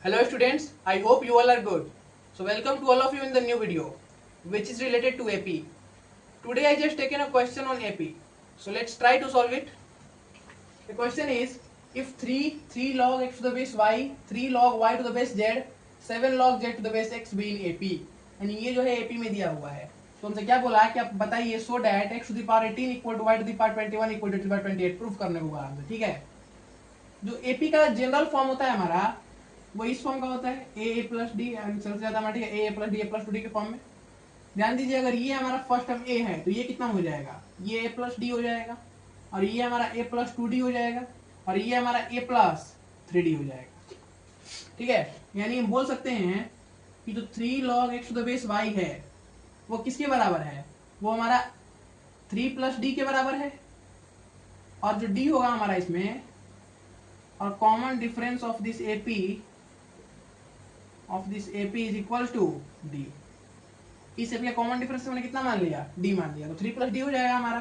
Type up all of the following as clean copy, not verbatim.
Hello students, I hope you all are good. So welcome to all of you in the new video which is related to AP. Today I just taken a question on AP. So let's try to solve it. The question is if 3 log x to the base y, 3 log y to the base z, 7 log z to the base x be in AP. यानी ये जो है AP में दिया हुआ है. तो हमसे क्या बोला है कि आप बताइए so that x to the power 18 equal to y to the power 21 equal to x to the power 28 proof करने को बोला हमसे. ठीक है. जो AP का जनरल फॉर्म होता है हमारा वो इस फॉर्म का होता है ए प्लस डी. सबसे ज्यादा हमारा ठीक है A plus D A plus two D के फॉर्म में. ध्यान दीजिए अगर ये हमारा फर्स्ट टर्म ए है तो ये कितना हो जाएगा, ये ए प्लस डी हो जाएगा, और ये हमारा ए प्लस टू डी हो जाएगा, और ये हमारा ए प्लस थ्री डी हो जाएगा. ठीक है. यानी हम बोल सकते हैं कि जो 3 log x to the base y है वो किसके बराबर है, वो हमारा 3 प्लस डी के बराबर है. और जो डी होगा हमारा इसमें, और common difference of this AP is equal to d. इस AP का कॉमन डिफरेंस मैंने कितना मान लिया, डी मान लिया. तो 3 प्लस डी हो जाएगा हमारा,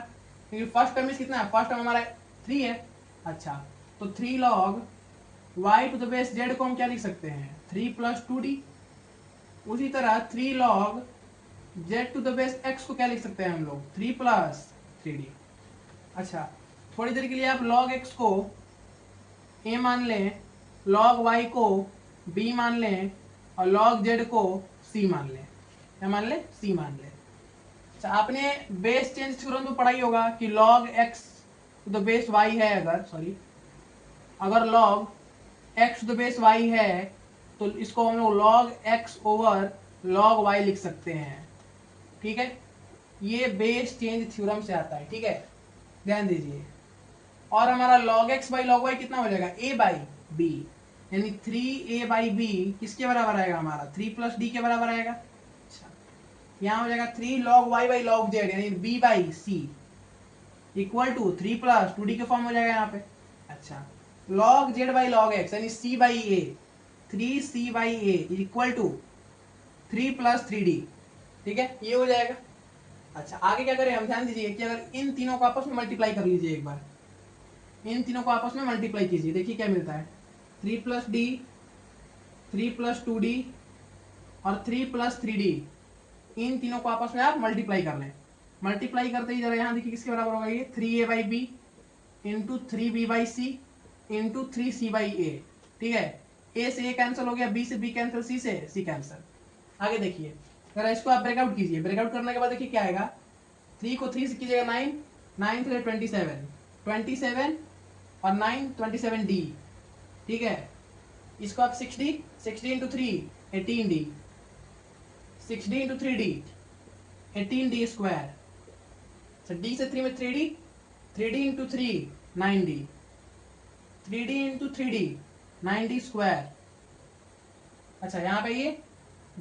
क्योंकि फर्स्ट टर्म कितना है, फर्स्ट टर्म हमारा 3 है. अच्छा, तो 3 log y to the base z को हम क्या लिख सकते हैं, 3 प्लस टू डी. उसी तरह 3 log z to the base x को क्या लिख सकते हैं हम लोग, 3 प्लस थ्री डी. अच्छा, थोड़ी देर के लिए आप log x को a मान लें, log y को b मान लें, और log z को c मान लें. क्या मान लें, c मान लें. अच्छा, आपने बेस चेंज थ्योरम तो पढ़ा ही होगा कि log x to the base y है, अगर log x to the base y है तो इसको हम लोग log x over log y लिख सकते हैं. ठीक है. ये बेस चेंज थ्योरम से आता है. ठीक है, ध्यान दीजिए. और हमारा log x by log y कितना हो जाएगा, a बाई b. यानी 3a बाई b किसके बराबर आएगा हमारा, 3 प्लस डी के बराबर आएगा. अच्छा, यहाँ हो जाएगा 3 log y by log z यानी b by c equal to 3 plus two D के फॉर्म हो जाएगा यहाँ पे. अच्छा, log z by log x यानी c by a, 3c by a equal to 3 plus three d. ठीक है, ये हो जाएगा. अच्छा, आगे क्या करें हम, ध्यान दीजिए कि अगर इन तीनों को आपस में मल्टीप्लाई कर लीजिए, एक बार इन तीनों को आपस में मल्टीप्लाई कीजिए, देखिए क्या मिलता है. 3 plus D, 3 plus two D और 3 प्लस थ्री डी, इन तीनों को आपस में आप मल्टीप्लाई कर लें. मल्टीप्लाई करते ही जरा यहाँ देखिए किसके बराबर होगा, ये 3a by B into 3b by C into 3c by A. ठीक है, a से a कैंसिल हो गया, b से b कैंसिल, c से c कैंसिल. आगे देखिए जरा इसको आप ब्रेकआउट कीजिए. ब्रेकआउट करने के बाद देखिए क्या आएगा, 3 को 3 से कीजिएगा 9, 9 3 27, 27 और 9 27 डी. ठीक है, इसको आप 60, 60 into 3 18 D, 60 into 3 D 18 D square. D से 3 में 3d, 3d into 3 9d, 3d into 3d 9d square. अच्छा, यहाँ पे ये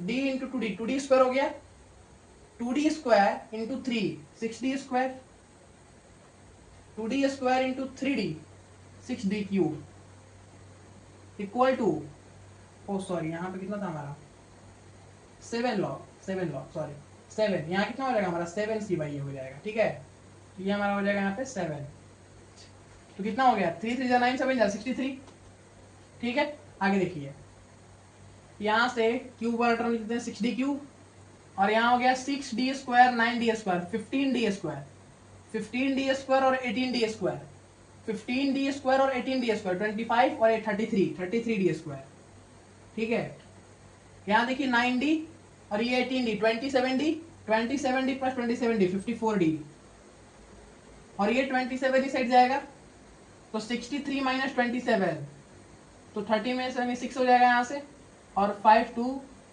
d into 2d, 2d square हो गया, 2d square into 3 6d square, 2d square into 3d 6d cube equal to, oh sorry यहाँ पे कितना था हमारा, 7 log सॉरी 7. यहाँ कितना हो जाएगा हमारा 7c बाई ए हो जाएगा. ठीक है, तो ये हमारा हो जाएगा यहाँ पे 7. तो कितना हो गया, 3 3 9 7 63. ठीक है, आगे देखिए यहाँ से क्यूब वाला टर्म लिखते हैं 6d क्यूब, और यहाँ हो गया 6d square 9d square 15d square, 15d square और 18d स्क्वायर, 15d स्क्वायर और 18d स्क्वायर 25 और 33d स्क्वायर. ठीक है, यहाँ देखिए 9d और ये 18d 27d, 27d plus 27d 54d, और ये 27 इस साइड जाएगा तो 63 माइनस 27, तो 30 में से 6 हो जाएगा यहाँ से, और 5 2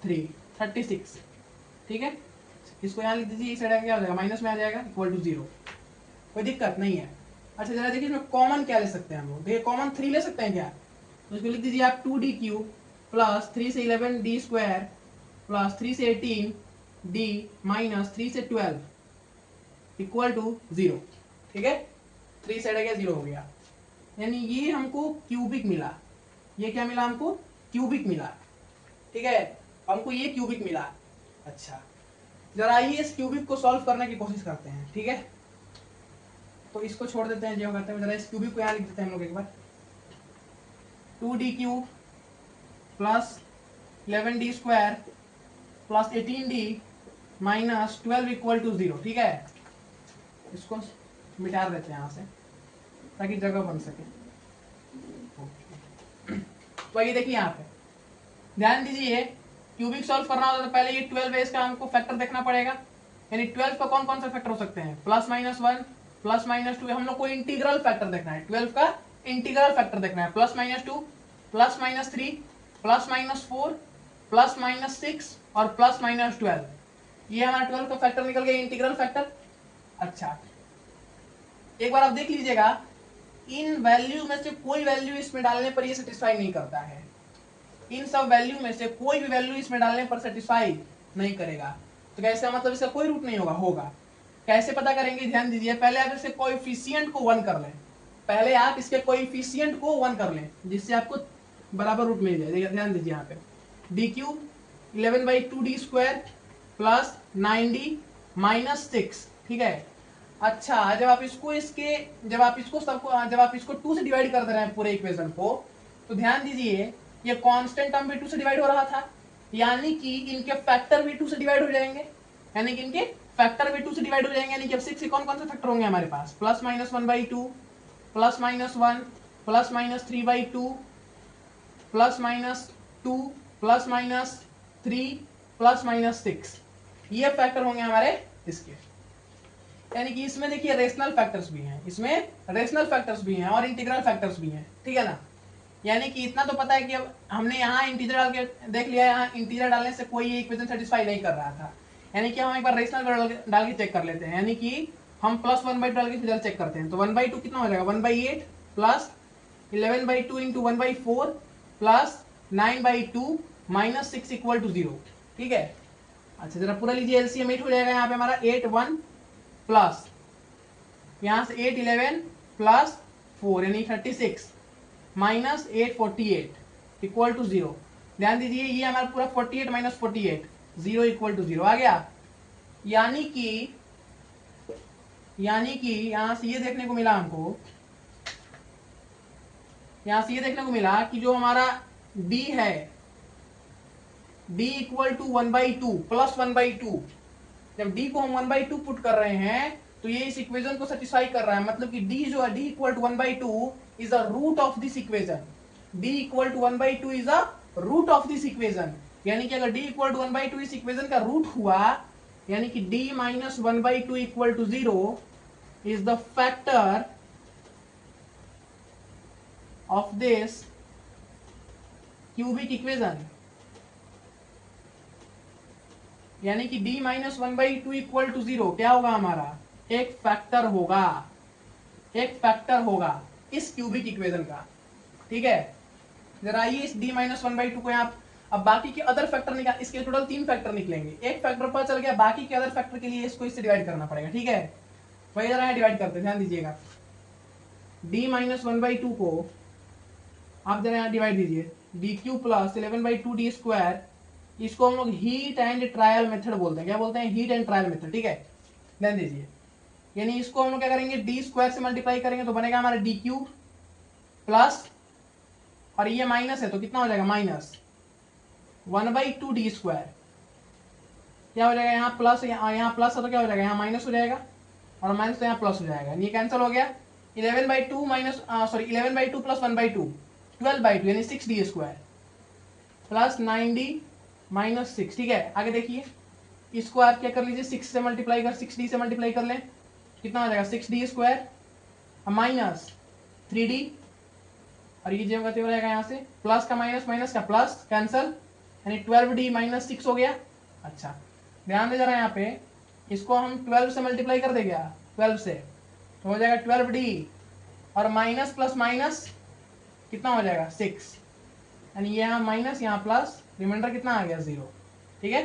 3 36. ठीक है, इसको यहाँ लिख दीजिए, इस साइड क्या हो जाएगा, माइनस में आ जाएगा इक्वल टू 0. कोई दिक्कत नहीं है. अच्छा, जरा देखिए इसमें कॉमन क्या ले सकते हैं हम लोग, देखिए कॉमन 3 ले सकते हैं क्या, तो इसको लिख दीजिए आप 2d क्यूब प्लस 3 से 11 डी स्क्वायर प्लस 3 से 18 डी माइनस 3 से 12 इक्वल टू 0. ठीक है, 3 साइड आ गया 0 हो गया. यानी ये हमको क्यूबिक मिला. ये क्या मिला हमको, क्यूबिक मिला. ठीक है, हमको ये क्यूबिक मिला. अच्छा, जरा आइए इस क्यूबिक को सॉल्व करने की कोशिश करते हैं. ठीक है, तो इसको छोड़ देते हैं जो करते हैं, जरा इस क्यूबिक को यहाँ लिख देते हैं हम लोग एक बार. 2d cube plus 11d square plus 18d minus 12 equal to 0। ठीक है, इसको मिटा देते हैं यहाँ से ताकि जगह बन सके। तो ये देखिए यहाँ पे ध्यान दीजिए, क्यूबिक सॉल्व करना होता है तो पहले ये 12 है, इसका हमको फैक्टर देखना पड़ेगा। यानी 12 का कौन कौन सा फैक्टर हो सकते हैं, प्लस माइनस 1 प्लस माइनस 2। हम लोग को इंटीग्रल फैक्टर देखना है, 12 का इंटीग्रल फैक्टर देखना है। Plus minus 2 plus minus 3 plus minus 4 plus minus 6 और प्लस माइनस 12। ये हमारा 12 का फैक्टर निकल गया, इंटीग्रल फैक्टर। अच्छा, एक बार आप देख लीजिएगा, इन वैल्यू में से कोई वैल्यू इसमें डालने पर ये सेटिस्फाई नहीं करता है। इन सब वैल्यू में से कोई भी वैल्यू इसमें डालने पर सेटिस्फाई नहीं करेगा। तो कैसे, मतलब इसका कोई रूट नहीं होगा, होगा। कैसे पता करेंगे, ध्यान दीजिए, पहले आप इसके कोएफिशिएंट को 1 कर लें। पहले आप इसके कोएफिशिएंट को 1 कर लें, जिससे आपको बराबर रूट मिल जाए। ध्यान दीजिए यहाँ पे D cube 11/2d square plus 9d minus 6। ठीक है, अच्छा, जब आप इसको 2 से डिवाइड कर दे रहे हैं पूरे इक्वेशन को, तो ध्यान दीजिए ये कांस्टेंट टर्म भी 2 से डिवाइड हो रहा था, यानी कि इनके फैक्टर भी 2 से डिवाइड हो जाएंगे। यानी कि इनके फैक्टर भी 2 से डिवाइड हो जाएंगे। यानी कि अब 6 के कौन कौन से फैक्टर होंगे हमारे पास, plus minus 1/2 plus minus 1 plus minus 3/2 plus minus 2 plus minus 3 plus minus 6। ये फैक्टर होंगे हमारे इसके। यानी कि इसमें देखिए रेशनल फैक्टर्स भी हैं, इसमें रेशनल फैक्टर्स भी हैं और इंटीग्रल फैक्टर्स भी हैं। ठीक है ना, यानी कि इतना तो पता है कि अब हमने यहाँ इंटीजर डाल के देख लिया, यहाँ इंटीजर डालने से कोई ये इक्वेशन सेटिस्फाई नहीं कर रहा था। यानी कि हम एक बार रेशनल डाल के चेक कर लेते हैं। यानी कि हम प्लस 1/2 डाल के रिजल्ट चेक करते हैं। तो 1/2 कितना हो जाएगा, 1/8 plus 11/2 into 1/4 plus 9/2 minus 6 equal to 0। ठीक है, अच्छा जरा पूरा लीजिए, एलसीएम 8 हो जाएगा यहाँ पे हमारा। 8 1 प्लस यहाँ से 8 11 प्लस 4 यानी 36 माइनस 8 48 इक्वल टू 0। ध्यान दीजिए ये हमारा पूरा 48 माइनस 48 0 इक्वल टू 0 आ गया। यानी कि यहां से ये देखने को मिला हमको, यहां से ये देखने को मिला कि जो हमारा d है, d इक्वल टू 1/2 प्लस 1/2। जब d को हम 1/2 पुट कर रहे हैं तो ये इस इक्वेशन को सेटिस्फाई कर रहा है। मतलब कि d जो है, d equal to 1/2 is a root of this equation. d equal to 1/2 is a root of this equation. यानी कि अगर d इक्वल टू 1/2 इस इक्वेशन का रूट हुआ, यानी कि d minus 1/2 equal to 0 is the factor of this cubic equation. यानी कि d माइनस 1/2 इक्वल टू 0 क्या होगा हमारा, एक फैक्टर होगा, एक फैक्टर होगा इस क्यूबिक इक्वेशन का। ठीक है, जरा आइए इस d माइनस 1/2 को यहाँ, अब बाकी के अदर फैक्टर निकाल, इसके टोटल 3 फैक्टर निकलेंगे। एक फैक्टर पता चल गया, बाकी के अदर फैक्टर के लिए इसको इससे डिवाइड करना पड़ेगा। ठीक है, वही जरा डिवाइड करते हैं, ध्यान दीजिएगा। d माइनस 1/2 को आप जरा यहाँ डिवाइड दीजिए, D Q plus 11/2d square. इसको हम लोग हीट एंड ट्रायल मेथड बोलते हैं। क्या बोलते हैं, हीट एंड ट्रायल मेथड। ठीक है, ध्यान दीजिए, यानी इसको हम लोग क्या करेंगे, डी स्क्वायर से मल्टीप्लाई करेंगे तो बनेगा हमारा डी क्यूब प्लस, और ये माइनस है तो कितना हो जाएगा, माइनस 1/2d स्क्वायर। क्या हो जाएगा, यहाँ प्लस, यहाँ प्लस है तो क्या हो जाएगा, यहाँ माइनस हो जाएगा, और माइनस तो यहाँ प्लस हो जाएगा। ये कैंसिल हो गया। 11/2 माइनस 11/2 प्लस 1/2 12/2 यानी 6d square plus 9d minus 6। ठीक है, आगे देखिए, इसको आप क्या कर लीजिए, 6 से मल्टीप्लाई कर, 6d से मल्टीप्लाई कर लें, कितना हो जाएगा 6d स्क्वायर माइनस 3d, और ये जो हो जाएगा यहाँ से प्लस का माइनस, माइनस का प्लस, कैंसल, यानी 12d माइनस 6 हो गया। अच्छा ध्यान दे जरा, यहाँ पे इसको हम 12 से मल्टीप्लाई कर देगा, 12 से तो हो जाएगा 12d, और माइनस प्लस माइनस कितना हो जाएगा 6, यानी यहाँ माइनस यहाँ प्लस, रिमाइंडर कितना आ गया 0। ठीक है,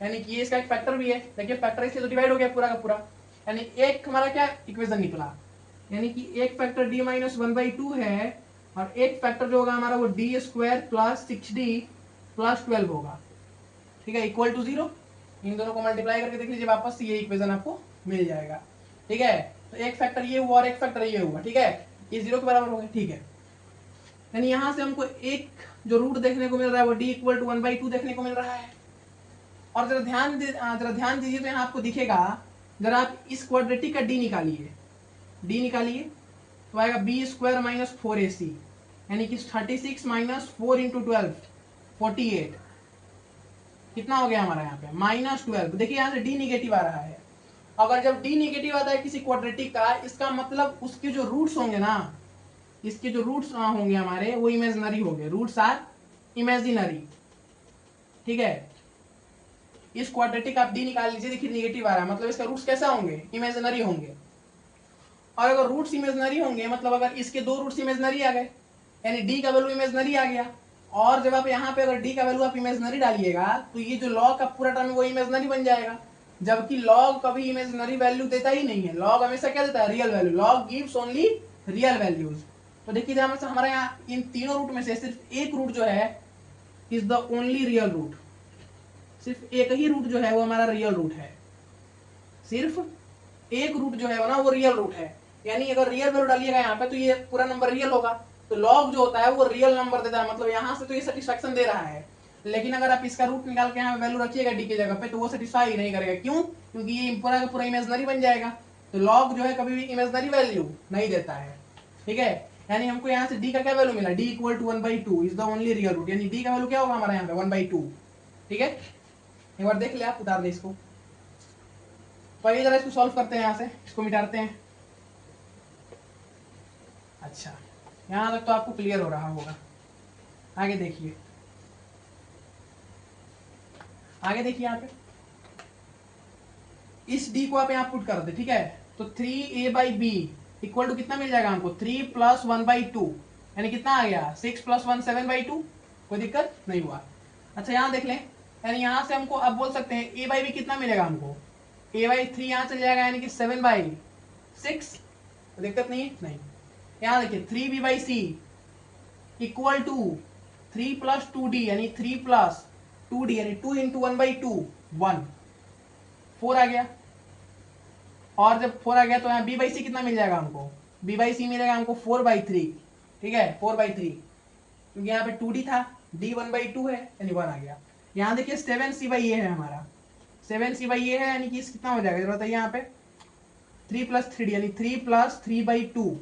यानी कि ये इसका एक फैक्टर भी है। देखिए फैक्टर इसलिए तो डिवाइड हो गया पूरा का पूरा, यानी एक हमारा क्या इक्वेशन निकला, यानी कि एक फैक्टर d माइनस 1/2 है, और एक फैक्टर जो होगा हमारा वो d square plus 6d plus 12 होगा। ठीक है, इक्वल टू 0। इन दोनों को मल्टीप्लाई करके देख लीजिए वापस, ये इक्वेशन आपको मिल जाएगा। ठीक है, तो एक फैक्टर ये हुआ और एक फैक्टर ये हुआ। ठीक है, ये 0 के बराबर हो गया। ठीक है, यानी यहां से हमको एक जो रूट देखने को मिल रहा है वो d इक्वल टू 1/2 देखने को मिल रहा है। और जरा ध्यान दीजिए तो यहाँ आपको दिखेगा, जरा आप इस क्वाड्रेटिक का d निकालिए तो आएगा b स्क्वायर माइनस 4ac, यानी कि 36 माइनस 4 इंटू 12 48, कितना हो गया हमारा यहाँ पे -12। देखिए यहाँ से d निगेटिव आ रहा है। अगर जब d निगेटिव आता है किसी क्वाड्रेटिक का, इसका मतलब उसके जो रूट्स होंगे ना, इसके जो रूट्स होंगे हमारे वो इमेजिनरी होंगे, रूट्स आर इमेजिनरी। ठीक है, इस क्वाड्रेटिक आप d निकाल लीजिए, देखिए निगेटिव आ रहा है, मतलब इसका रूट्स कैसा होंगे, इमेजिनरी होंगे। और अगर रूट्स इमेजिनरी होंगे, मतलब अगर इसके दो रूट्स इमेजिनरी आ गए, यानी d का वैल्यू इमेजिनरी आ गया, और जब आप यहाँ पे अगर d का वैल्यू आप इमेजिनरी डालिएगा तो ये जो log का पूरा टर्म है वो इमेजिनरी बन जाएगा, जबकि log कभी इमेजिनरी वैल्यू देता ही नहीं है। log हमेशा क्या देता है, real value. log gives only real values. तो देखिए हमारा यहाँ इन तीनों रूट में से सिर्फ एक रूट जो है is the only real root, सिर्फ एक ही रूट जो है वो हमारा रियल रूट है, सिर्फ एक रूट जो है ना वो रियल रूट है। यानी अगर रियल वैल्यू डालिएगा यहाँ पे तो ये पूरा नंबर रियल होगा, तो log जो होता है वो रियल नंबर देता है, मतलब यहाँ से तो ये सेटिस्फैक्शन दे रहा है। लेकिन अगर आप इसका रूट निकाल के यहाँ वैल्यू रखिएगा d की जगह पे तो वो सेटिस्फाई नहीं करेगा। क्यों? क्योंकि ये पूरा का पूरा इमेजिनरी बन जाएगा। तो log जो है कभी भी इमेजिनरी वैल्यू नहीं देता है। ठीक है, यानी हमको यहाँ से d का क्या वैल्यू मिला, d equal to 1/2 is the only real root, यानी d का वैल्यू क्या होगा हमारा यहाँ पे 1/2। ठीक है, एक बार देख ले आप, उतार दे इसको। तो आइए जरा इसको सॉल्व करते हैं, यहाँ से इसको मिटाते हैं। अच्छा, यहाँ तक तो आपको क्लियर हो रहा होगा। आगे देखिए, आगे देखिए यहाँ पे इस d को आप यहाँ पुट कर दे। ठीक है, तो 3a/b इक्वल टू कितना मिल जाएगा हमको, 3 + 1/2, यानी कितना आ गया 6 + 1 7/2। कोई दिक्कत नहीं हुआ। अच्छा यहाँ देख लें, यानी यहाँ से हमको अब बोल सकते हैं a/b कितना मिलेगा हमको, a/3 यहाँ चल जाएगा, यानी कि 7/6। दिक्कत नहीं, नहीं। यहाँ देखिए 3b/c इक्वल टू 3 + 2d, यानी 3 + 2d, यानी 2 × 1/2 1, 4 आ गया। और जब 4 आ गया तो यहाँ b/c कितना मिल जाएगा हमको, b/c मिलेगा हमको 4/3। ठीक है, 4/3, क्योंकि यहाँ पे 2d था, d 1/2 है, यानी 1 आ गया। यहाँ देखिए 7c/a है हमारा, 7c/a है, यानी कि इस कितना हो जाएगा जरा बताइए यहाँ पे, 3 + 3d, यानी 3 + 3/2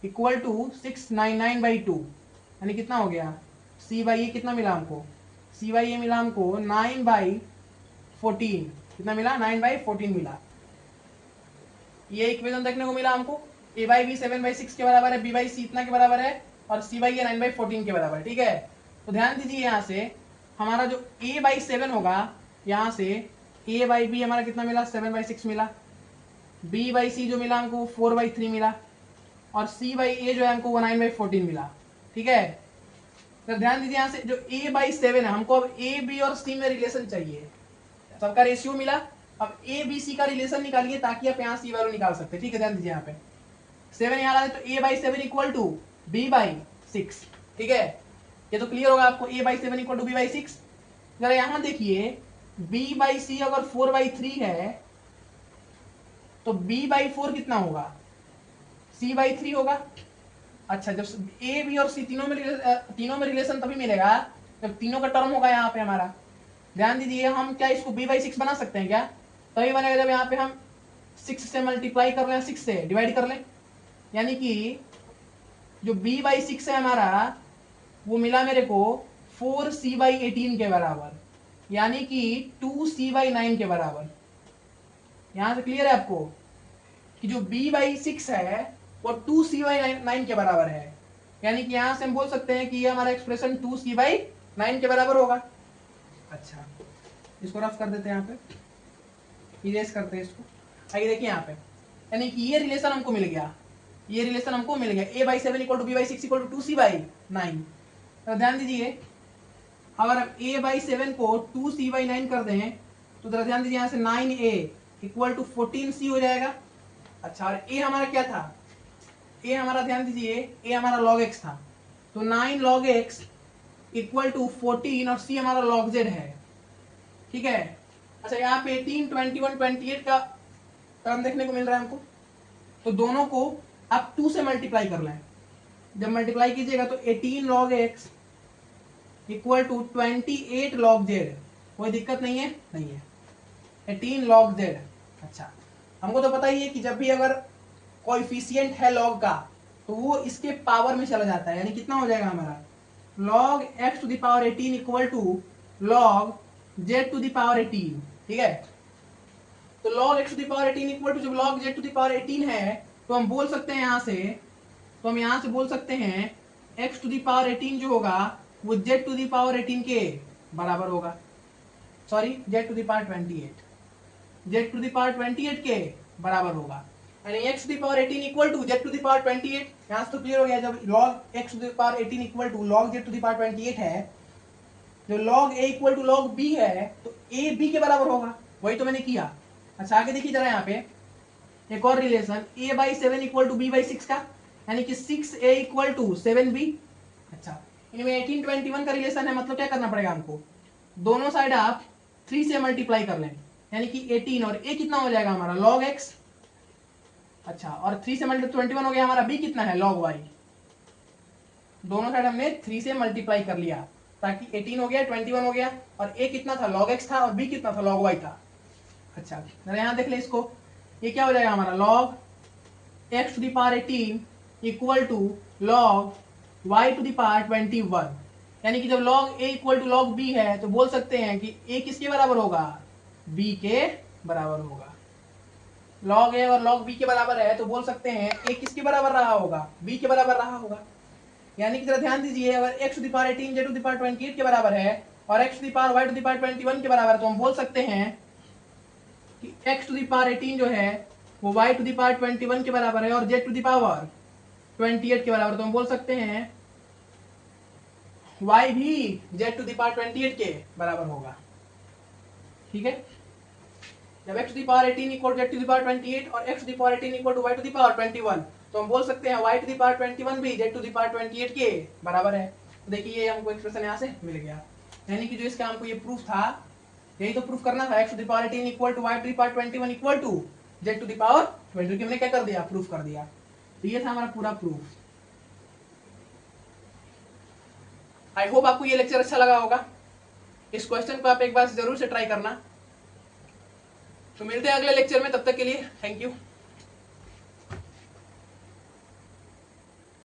इक्वल टू 699/2, यानी कितना हो गया, c/a कितना मिला हमको, c/a मिला हमको 9/14, कितना मिला 9/14 मिला। ये इक्वेशन देखने को मिला हमको, a/b 7/6 के बराबर है, b/c इतना के बराबर है, और c/a 9/14 के बराबर है। ठीक है, तो ध्यान दीजिए यहाँ से हमारा जो a/7 होगा, यहाँ से a/b हमारा कितना मिला 7/6 मिला, b/c जो मिला हमको 4/3 मिला, और c/a जो है हमको 9/14 मिला। ठीक है, तो ध्यान दीजिए यहाँ से जो a/7 है, हमको अब a b और c में रिलेशन चाहिए, सबका रेशियो मिला। अब a b c का रिलेशन निकालिए ताकि आप यहाँ c वैल्यू निकाल सकते हैं। ठीक है, ध्यान दीजिए यहाँ पे 7 यहाँ ला दे तो a/7 इक्वल टू b/6। ठीक है, ये तो क्लियर होगा आपको, a/7 इक्वल टू b/6। जरा यहाँ देखिए b/c अगर 4/3 है तो b/4 कितना होगा, c/3 होगा। अच्छा, जब a b और c तीनों में रिलेशन तभी मिलेगा जब तीनों का टर्म होगा यहाँ पे हमारा। ध्यान दीजिए, हम क्या इसको b/6 बना सकते हैं क्या, तभी बनेगा जब यहाँ पे हम 6 से मल्टीप्लाई कर लें, 6 से डिवाइड कर लें, यानी कि जो b/6 है हमारा वो मिला मेरे को 4c/18 के बराबर, यानी कि 2c/9 के बराबर। यहां से क्लियर है आपको कि जो b/6 है वो 2c/9 के बराबर है, यानी कि यहां से हम बोल सकते हैं कि ये हमारा एक्सप्रेशन 2c/9 के बराबर होगा। अच्छा, इसको रफ कर देते हैं, यहाँ पे इरेज करते हैं इसको। आइए देखिए यहाँ पे, यानी कि ये रिलेशन हमको मिल गया, ये रिलेशन हमको मिल गया, a/7 equal to b/6 equal to 2c/9। तो ध्यान दीजिए, अगर हम a/7 को 2c/9 कर दें तो जरा ध्यान दीजिए यहाँ से 9a इक्वल टू 14c हो जाएगा। अच्छा, और a हमारा क्या था, a हमारा ध्यान दीजिए a हमारा log x था, तो 9 log x इक्वल टू 14 और c हमारा log z है। ठीक है, अच्छा यहाँ पे 18 21 28 का टर्म देखने को मिल रहा है हमको, तो दोनों को आप 2 से मल्टीप्लाई कर लें। जब मल्टीप्लाई कीजिएगा तो 18 log x equal to 28 log z। कोई दिक्कत नहीं है? नहीं है। 18 log z। अच्छा, हमको तो पता ही है कि जब भी अगर कोएफिशिएंट है log का तो वो इसके पावर में चला जाता है, यानी कितना हो जाएगा हमारा log x to the power 18 equal to log z to the power 18। ठीक है, तो log x to the power 18 equal to जब log z to the power 18 है तो हम बोल सकते हैं यहां से बोल सकते हैं x to the power 18 जो होगा वो z to the power 18 के बराबर होगा। Sorry, z to the power 28, z to the power 28 के बराबर होगा, यानी x to the power 18 equal to z to the power 28। यहां से तो क्लियर हो गया, जब log x to the power 18 equal to log z to the power 28 है, जो log a equal to log b है तो a b के बराबर होगा, वही तो मैंने किया। अच्छा, आगे देखिए जरा, यहाँ पे एक और relation a by 7 equal to b by 6 का, यानी कि 6a इक्वल टू 7b। अच्छा, इनमें 18 21 का रिलेशन है, मतलब क्या करना पड़ेगा हमको, दोनों साइड आप 3 से मल्टीप्लाई कर लें, यानी कि 18 और a कितना हो जाएगा हमारा log x। अच्छा, और 3 से मल्टीप्लाई 21 हो गया हमारा, b कितना है log y। दोनों साइड हमने 3 से मल्टीप्लाई कर लिया, ताकि 18 हो गया, 21 हो गया, और a कितना था log x था, और b कितना था log y था। अच्छा, जरा यहाँ देख ले इसको, ये क्या हो जाएगा हमारा log x to the power 18 equal to log y to the power 21, यानी कि जब log a equal to log b है तो बोल सकते हैं कि a किसके बराबर होगा, b के बराबर होगा। log a और log b के बराबर है तो बोल सकते हैं a किसके बराबर रहा होगा, b के बराबर रहा होगा। यानी कि जरा ध्यान दीजिए, अगर x to the power 18 z to the power 28 के बराबर है और x to the power y to the power 21 के बराबर है, तो हम बोल सकते हैं कि x to the power 18 जो है वो y to the power 21 के बराबर है और z to the power 28 के बराबर, तो हम बोल सकते हैं y भी z to the power 28 के बराबर होगा। ठीक है, जब x to the power 18 equal to z to the power 28 और x to the power 18 equal to y to the power 21, तो हम बोल सकते हैं y to the power 21 भी z to the power 28 के बराबर है। तो देखिए ये हमको एक्सप्रेशन यहाँ से मिल गया, यानी कि जो इसका हमको ये प्रूफ था, यही तो प्रूफ करना था, x to the power 18 equal to y to the power 21 equal to z to the power 22 की हमने क्या कर दिया, प्रूफ कर दिया। तो ये था हमारा पूरा प्रूफ। आई होप आपको ये लेक्चर अच्छा लगा होगा। इस क्वेश्चन को आप एक बार जरूर से ट्राई करना। तो मिलते हैं अगले लेक्चर में, तब तक के लिए थैंक यू।